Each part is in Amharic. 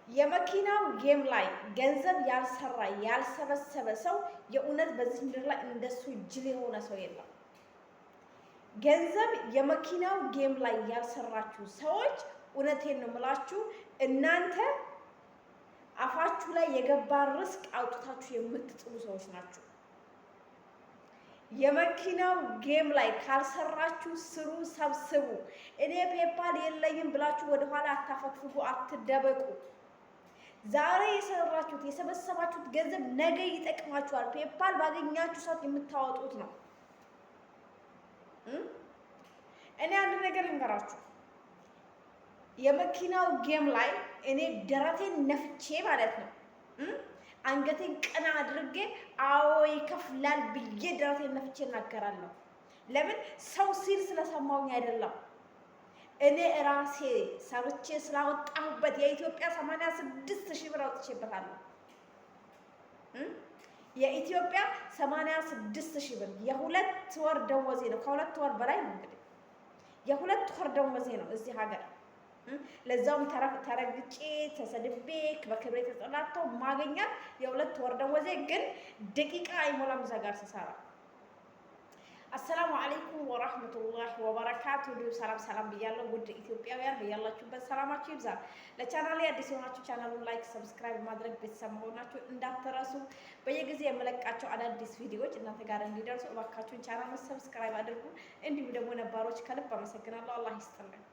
የመኪናው ጌም ላይ ገንዘብ ያልሰራ ያልሰበሰበ ሰው የእውነት በዚህ ምድር ላይ እንደሱ ጅል የሆነ ሰው የለም። ገንዘብ የመኪናው ጌም ላይ ያልሰራችሁ ሰዎች እውነቴን ነው የምላችሁ፣ እናንተ አፋችሁ ላይ የገባ ርስቅ አውጥታችሁ የምትጥሉ ሰዎች ናችሁ። የመኪናው ጌም ላይ ካልሰራችሁ ስሩ፣ ሰብስቡ። እኔ ፔፓል የለኝም ብላችሁ ወደኋላ አታፈግፍጉ፣ አትደበቁ። ዛሬ የሰራችሁት የሰበሰባችሁት ገንዘብ ነገ ይጠቅማችኋል። ፔፓል ባገኛችሁ ሰዓት የምታወጡት ነው። እኔ አንድ ነገር ልንገራችሁ። የመኪናው ጌም ላይ እኔ ደረቴን ነፍቼ ማለት ነው አንገቴን ቀና አድርጌ አዎ ይከፍላል ብዬ ደረቴን ነፍቼ እናገራለሁ። ለምን? ሰው ሲል ስለሰማሁኝ አይደለም። እኔ ራሴ ሰርቼ ስላወጣሁበት የኢትዮጵያ 86,000 ብር አውጥቼበታለሁ። የኢትዮጵያ 86,000 ብር የሁለት ወር ደሞዜ ነው። ከሁለት ወር በላይ ነው እንግዲህ የሁለት ወር ደሞዜ ነው እዚህ ሀገር። ለዛውም ተረግጬ ተሰድቤ በክብሬ ተጸላተው ማገኛት የሁለት ወር ደሞዜ ግን ደቂቃ አይሞላም እዛ ጋር ስሰራ። አሰላሙ አለይኩም ወራህመቱላሂ ወበረካቱ። ሰላም ሰላም ብያለሁ ውድ ኢትዮጵያውያን፣ በያላችሁበት ሰላማችሁ ይብዛ። ለቻናሌ አዲስ የሆናችሁ ቻናሉን ላይክ፣ ሰብስክራይብ ማድረግ ቤተሰብ መሆናችሁ እንዳትረሱ። በየጊዜ የምለቃቸው አዳዲስ ቪዲዮዎች እናንተ ጋር እንዲደርሱ እባካችሁን ቻናሉን ሰብስክራይብ አድርጉ። እንዲሁም ደግሞ ነባሮች ከልብ አመሰግናለሁ። አላህ ይስጥልኝ።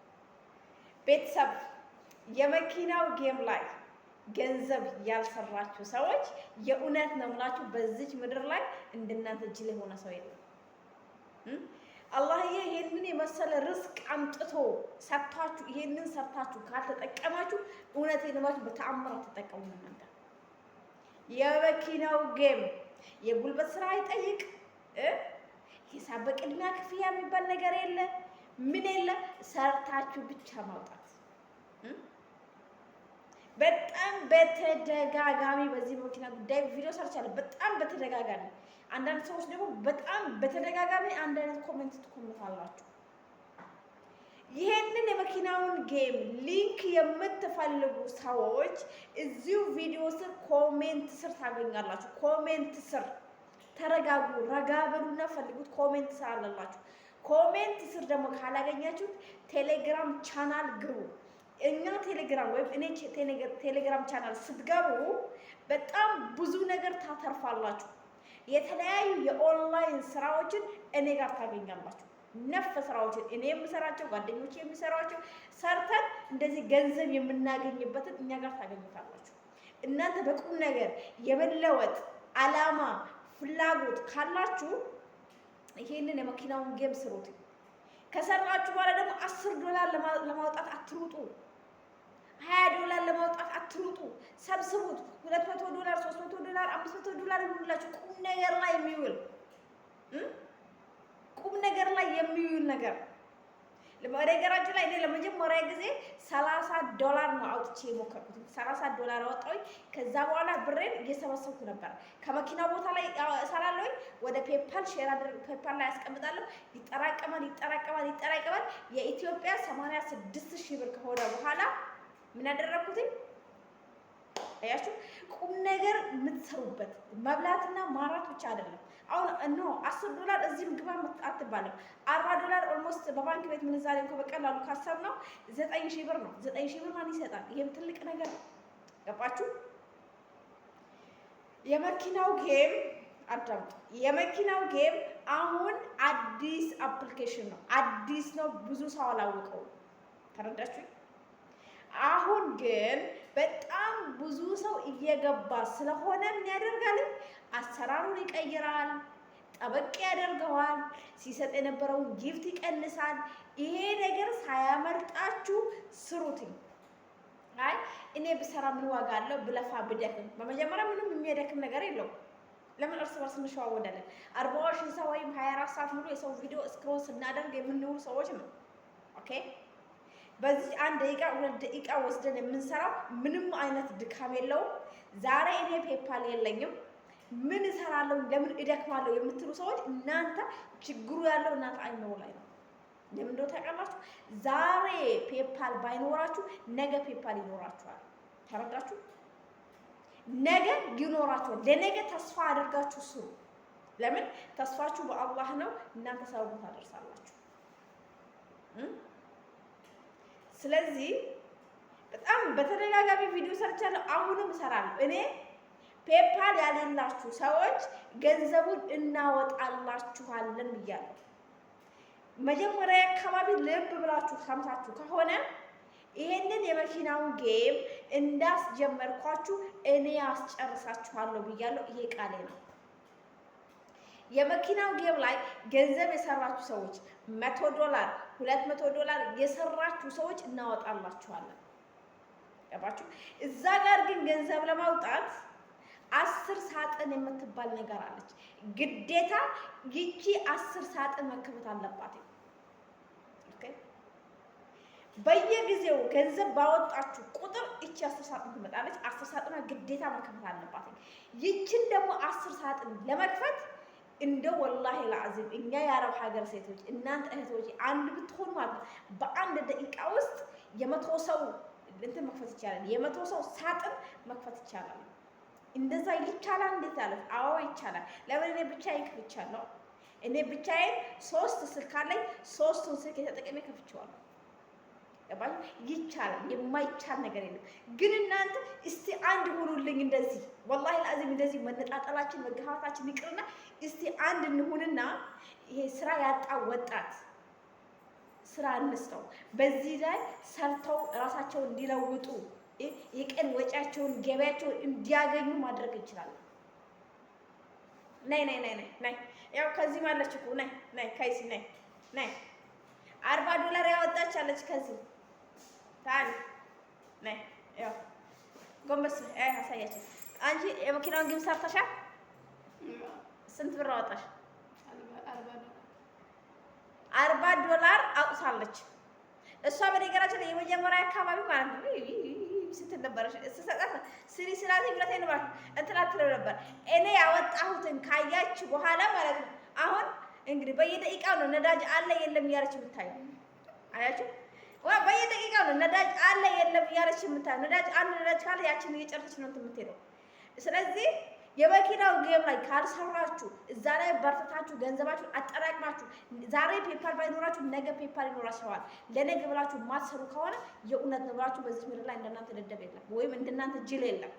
ቤተሰብ የመኪናው ጌም ላይ ገንዘብ ያልሰራችሁ ሰዎች የእውነት ነው የምላችሁ፣ በዚች ምድር ላይ እንደናንተ ጅል የሆነ ሰው የለም። አላህዬ ይሄንን የመሰለ ርስቅ አምጥቶ ሰጥታችሁ ይሄንን ሰርታችሁ ካልተጠቀማችሁ እውነቴን ነው በተአምር አትጠቀሙ። እናንተ የመኪናው ጌም የጉልበት ስራ አይጠይቅ፣ ሂሳብ በቅድሚያ ክፍያ የሚባል ነገር የለ፣ ምን የለ፣ ሰርታችሁ ብቻ ማውጣት። በጣም በተደጋጋሚ በዚህ መኪና ጉዳይ ቪዲዮ ሰርቻለሁ። በጣም በተደጋጋሚ አንዳንድ ሰዎች ደግሞ በጣም በተደጋጋሚ አንድ አይነት ኮሜንት ትኮምታላችሁ። ይሄንን የመኪናውን ጌም ሊንክ የምትፈልጉ ሰዎች እዚሁ ቪዲዮ ስር ኮሜንት ስር ታገኛላችሁ። ኮሜንት ስር ተረጋጉ፣ ረጋ በሉና ፈልጉት። ኮሜንት ስር አለላችሁ። ኮሜንት ስር ደግሞ ካላገኛችሁት ቴሌግራም ቻናል ግቡ። እኛ ቴሌግራም ወይም እኔ ቴሌግራም ቻናል ስትገቡ በጣም ብዙ ነገር ታተርፋላችሁ። የተለያዩ የኦንላይን ስራዎችን እኔ ጋር ታገኛላችሁ። ነፍ ስራዎችን እኔ የምሰራቸው ጓደኞቼ የሚሰራቸው ሰርተን እንደዚህ ገንዘብ የምናገኝበትን እኛ ጋር ታገኙታላችሁ። እናንተ በቁም ነገር የመለወጥ አላማ ፍላጎት ካላችሁ ይሄንን የመኪናውን ጌም ስሩት። ከሰራችሁ በኋላ ደግሞ $10 ለማውጣት አትሩጡ። $20 ለማውጣት አትሩጡ። ሰብስቡት። $200፣ $300፣ $500 ይሁንላችሁ። ቁም ነገር ላይ የሚውል ነገር በነገራችን ላይ እኔ ለመጀመሪያ ጊዜ $30 ነው አውጥቼ የሞከርኩት። $30 አወጣሁኝ። ከዛ በኋላ ብሬን እየሰበሰብኩ ነበር። ከመኪና ቦታ ላይ እሰራለሁ፣ ወደ ፔፓል ሼር አድርግ ፔፓል ላይ ያስቀምጣለሁ። ይጠራቀማል። የኢትዮጵያ 86,000 ብር ከሆነ በኋላ ምን አደረኩትኝ? አያችሁ፣ ቁም ነገር የምትሰሩበት መብላትና ማራት ብቻ አይደለም። አሁን $10 እዚህ ምግብ አትባለም። $40 ኦልሞስት በባንክ ቤት ምንዛሬ እንኳን በቀላሉ ካሰብ ነው 9,000 ብር ነው። 9,000 ብር ማን ይሰጣል? ይሄም ትልቅ ነገር ነው። ገባችሁ? የመኪናው ጌም አዳምጡ። የመኪናው ጌም አሁን አዲስ አፕሊኬሽን ነው። አዲስ ነው፣ ብዙ ሰው አላወቀው። ተረዳችሁ? አሁን ግን በጣም ብዙ ሰው እየገባ ስለሆነ ምን ያደርጋል? አሰራሩን ይቀይራል፣ ጠበቅ ያደርገዋል፣ ሲሰጥ የነበረውን ጊፍት ይቀንሳል። ይሄ ነገር ሳያመልጣችሁ ስሩትኝ። አይ እኔ ብሰራ ምን ዋጋ አለው? ብለፋ ብደክም። በመጀመሪያ ምንም የሚያደክም ነገር የለውም። ለምን እርስ በርስ እንሸዋወዳለን? 40 ሰው ወይም 24 ሰዓት ሙሉ የሰው ቪዲዮ ስክሮል ስናደርግ የምንውል ሰዎች ነው። ኦኬ፣ በዚህ 1 ደቂቃ 2 ደቂቃ ወስደን የምንሰራው ምንም አይነት ድካም የለውም። ዛሬ እኔ ፔፓል የለኝም ምን እሰራለሁ ለምን እደክማለሁ የምትሉ ሰዎች እናንተ ችግሩ ያለው እናንተ አይምሮ ላይ ነው። ለምን እንደው ታውቃላችሁ? ዛሬ ፔፓል ባይኖራችሁ ነገ ፔፓል ይኖራችኋል። ተረዳችሁ? ነገ ይኖራችኋል። ለነገ ተስፋ አድርጋችሁ ስሩ። ለምን ተስፋችሁ በአላህ ነው። እናንተ ሰበቡ ታደርሳላችሁ። ስለዚህ በጣም በተደጋጋሚ ቪዲዮ ሰርቻለሁ፣ አሁንም እሰራለሁ። እኔ ፔፓል ያሌላችሁ ሰዎች ገንዘቡን እናወጣላችኋለን ብያለሁ። መጀመሪያ አካባቢ ልብ ብላችሁ ሰምታችሁ ከሆነ ይሄንን የመኪናውን ጌም እንዳስጀመርኳችሁ እኔ አስጨርሳችኋለሁ ብያለሁ። ይሄ ቃሌ ነው። የመኪናው ጌም ላይ ገንዘብ የሰራችሁ ሰዎች $100 $200 የሰራችሁ ሰዎች እናወጣላችኋለን። ገባችሁ? እዛ ጋር ግን ገንዘብ ለማውጣት 10 ሳጥን የምትባል ነገር አለች። ግዴታ ይቺ 10 ሳጥን መከፈት አለባት። ኦኬ፣ በየጊዜው ገንዘብ ባወጣችሁ ቁጥር ይቺ 10 ሳጥን ትመጣለች። 10 ሳጥኗ ግዴታ መከፈት አለባት። ይቺን ደግሞ 10 ሳጥን ለመክፈት እንደ ወላሂ ለአዚም እኛ የአረብ ሀገር ሴቶች እናንተ እህቶች አንድ ብትሆኑ ማለት ነው በአንድ ደቂቃ ውስጥ የ100 ሰው እንትን መክፈት ይቻላል። የ100 ሰው ሳጥን መክፈት ይቻላል። እንደዛ ይቻላል። እንዴት አለ? አዎ ይቻላል። ለምን እኔ ብቻዬን ከፍቻለሁ። እኔ ብቻዬን 3 ስልክ አለኝ። 3ቱን ስልክ የተጠቀመ ከፍቼዋለሁ። ገባኝ? ይቻላል። የማይቻል ነገር የለም። ግን እናንተ እስቲ አንድ ሁኑልኝ። እንደዚህ ወላሂ ለአዚም እንደዚህ መነጣጠላችን መገፋታችን ይቅርና እስቲ አንድ እንሁንና ይሄ ስራ ያጣ ወጣት ስራ እንስተው በዚህ ላይ ሰርተው ራሳቸውን እንዲለውጡ የቀን ወጪያቸውን ገበያቸውን እንዲያገኙ ማድረግ እንችላለን። ነይ ነይ ነይ ነይ፣ ያው ከዚህ ማለች እኮ ነይ ነይ፣ ከይሲ ነይ ነይ፣ $40 ያወጣች አለች ከዚህ ታን ነይ፣ ያው ጎንበስ አሳያችሁ። አንቺ የመኪናውን ግብ ሰርተሻል? ስንት ብር አወጣሽ? $40 አውጥታለች። እሷ በነገራችን ላይ የመጀመሪያ አካባቢ ማለት ነው ስትል ነበረች። ስሰጣት ስሪ ስላት ብለቴ ነው ማለት እንትን አትለው ነበር። እኔ ያወጣሁትን ካያች በኋላ ማለት ነው አሁን እንግዲህ በየደቂቃው ነው ነዳጅ አለ የለም እያለች የምታየው። አያችሁ? በየደቂቃው ነው ነዳጅ አለ የለም እያለች የምታየው። ነዳጅ አንድ ነዳጅ ካለ ያችን እየጨረሰች ነው የምትሄደው። ስለዚህ የመኪናው ጌም ላይ ካልሰራችሁ እዛ ላይ በርትታችሁ ገንዘባችሁ አጠራቅማችሁ ዛሬ ፔፓል ባይኖራችሁ ነገ ፔፓል ይኖራችኋል። ለነገ ብላችሁ ማትሰሩ ከሆነ የእውነት ነው ብላችሁ በዚህ ምድር ላይ እንደናንተ ደደብ የለም፣ ወይም እንደናንተ ጅል የለም።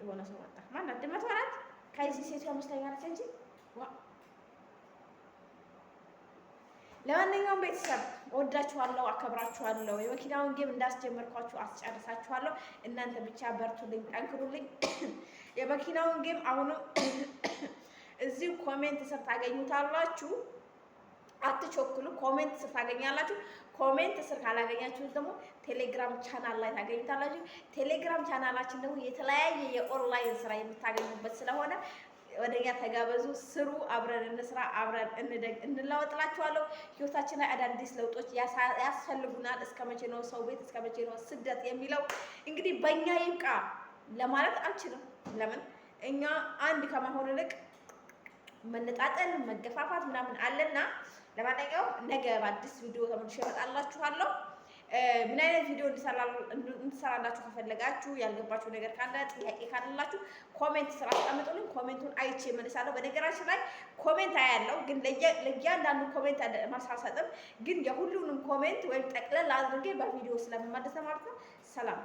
የሆነ ሰው ወጣ ማለት ድመት ማለት ከዚህ ሴት አምስተኛ ነች እንጂ ለማንኛውም ቤተሰብ ወዳችኋለሁ፣ አከብራችኋለሁ። የመኪናውን ጌም እንዳስጀመርኳችሁ አስጨርሳችኋለሁ። እናንተ ብቻ በርቱልኝ፣ ጠንክሩልኝ። የመኪናውን ጌም አሁንም እዚሁ ኮሜንት ስር ታገኙታላችሁ። አትቾክሉ፣ ኮሜንት ስር ታገኛላችሁ። ኮሜንት ስር ካላገኛችሁ ደግሞ ቴሌግራም ቻናል ላይ ታገኙታላችሁ። ቴሌግራም ቻናላችን ደግሞ የተለያየ የኦንላይን ስራ የምታገኙበት ስለሆነ ወደኛ ተጋበዙ፣ ስሩ፣ አብረን እንስራ፣ አብረን እንደግ እንለወጥላችኋለሁ። ህይወታችን ላይ አዳዲስ ለውጦች ያስፈልጉናል። እስከ መቼ ነው ሰው ቤት፣ እስከ መቼ ነው ስደት የሚለው እንግዲህ በእኛ ይብቃ ለማለት አልችልም። ለምን እኛ አንድ ከመሆን ይልቅ መነጣጠል መገፋፋት ምናምን አለና፣ ለማንኛውም ነገ በአዲስ ቪዲዮ ተመልሼ እመጣላችኋለሁ። ምን አይነት ቪዲዮ እንድሰራላችሁ ከፈለጋችሁ ያልገባችሁ ነገር ካለ ጥያቄ ካላችሁ ኮሜንት ስራ አስቀምጡልኝ። ኮሜንቱን አይቼ እመልሳለሁ። በነገራችን ላይ ኮሜንት አያለው፣ ግን ለእያንዳንዱ ኮሜንት መልስ አልሰጥም። ግን የሁሉንም ኮሜንት ወይም ጠቅለል አድርጌ በቪዲዮ ስለምመልስ ማለት ነው። ሰላም